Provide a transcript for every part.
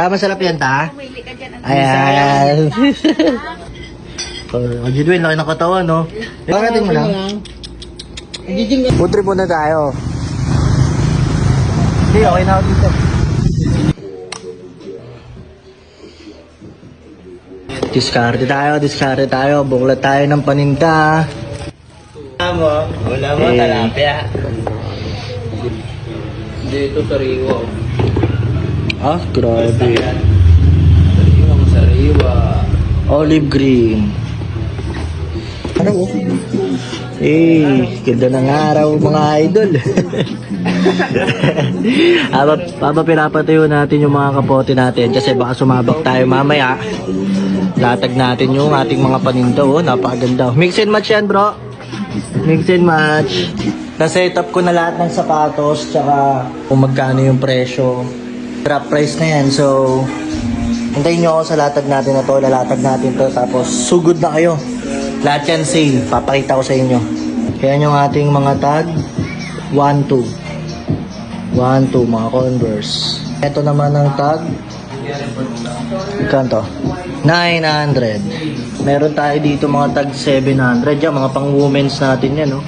Masarap yan, ta? Pumili ka dyan. Ayan. Ang Jidwin, laki ng katawan, no? Pakating mo lang. Food trip muna tayo. Hindi, okay na ako dito. Diskarte tayo. Buklat tayo ng paninda. Wala mo, talapia. Dito sariwa. Ah, grabe. Sariwa mo sariwa. Olive green. Ano mo? Ganda ng araw mga idol. Habang pinapatayo natin yung mga kapote natin kasi baka sumabak tayo mamaya. Latag natin yung ating mga paninda. Oh, napakaganda. Mix and match yan, bro. Mix and match. Na-set up ko na lahat ng sapatos tsaka kung magkano yung presyo. Drop price na yan. So, hintayin nyo ako sa latag natin na to. Lalatag natin to. Tapos, sugod na kayo. Lahat yan sale. Papakita ko sa inyo. Kaya yung ating mga tag. 1-2. 1-2 mga Converse. Ito naman ang tag. Kanto? 900. Meron tayo dito mga tag 700. Yan, mga pang women's natin yan, no?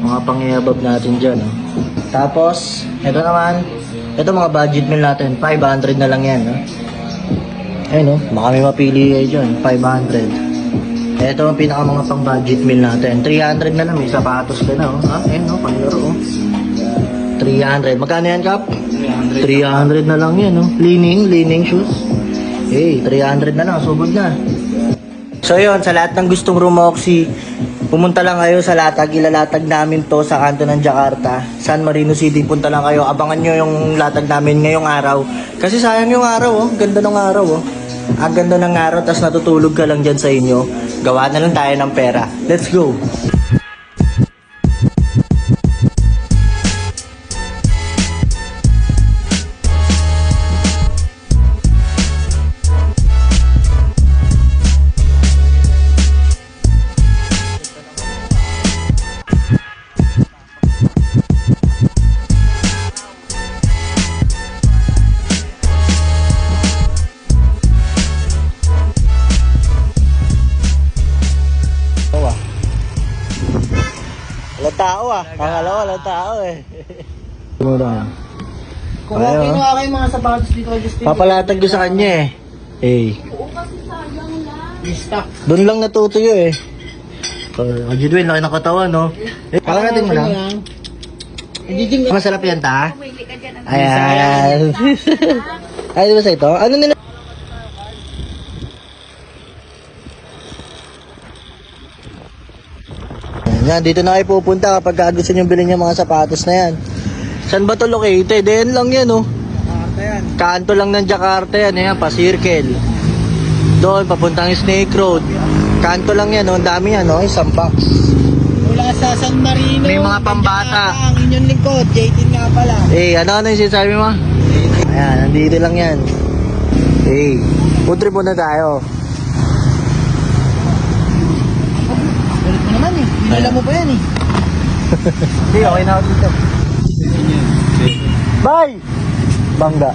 Mga pang-iabab natin dyan, no? Tapos, ito naman. Ito mga budget meal natin. 500 na lang yan, no? Ayun, no? Baka may mapili kayo dyan. 500. Ito ang pinaka mga pang budget meal natin. 300 na lang. May sapatos ka na, oh. Ayun, no? Panglaro, oh. 300. Magkano yan, Kap? 300 na lang yan, no? Leaning shoes. 300 na lang. Sugod na. So, yun. Sa lahat ng gustong Rumoxy, pumunta lang kayo sa latag. Ilalatag namin to sa kanto ng Jakarta. San Marino City. Punta lang kayo. Abangan nyo yung latag namin ngayong araw. Kasi sayang yung araw, oh. Ganda ng araw, oh. Ang ganda ng araw, tas natutulog ka lang dyan sa inyo. Gawa na lang tayo ng pera. Let's go! Walang tao ah. Pangalawa, walang tao eh. Muna. Kung okay na kayo mga sapatos dito, Justin. Papalatag ko sa kanya eh. Oo, kasi sayang lang. Stock. Doon lang natutuyo eh. Ang Jidwin, laki ng katawan, no? Pakakating mo lang. Masarap yan, ta? Pumili ka dyan. Ayan. Ay, di ba sa ito? Ano nila? Yan, dito na kayo pupunta kapag gusto nyo bilhin yung mga sapatos na yan. Saan ba ito located? Yan lang yan, oh. Kanto lang ng Jakarta yan, yan, pa-circle. Doon, papuntang Snake Road. Kanto lang yan, oh. Ang dami yan, oh. Isang box. Mula sa San Marino. May mga pambata. Ang inyong lingkod, J18 nga pala. Ano yung sinasabi mo? Ayan, nandito lang yan. Food trip muna tayo. Ulit mo naman eh. Hinala mo pa yan eh. Hindi, okay na ako dito. Bye! Bangga.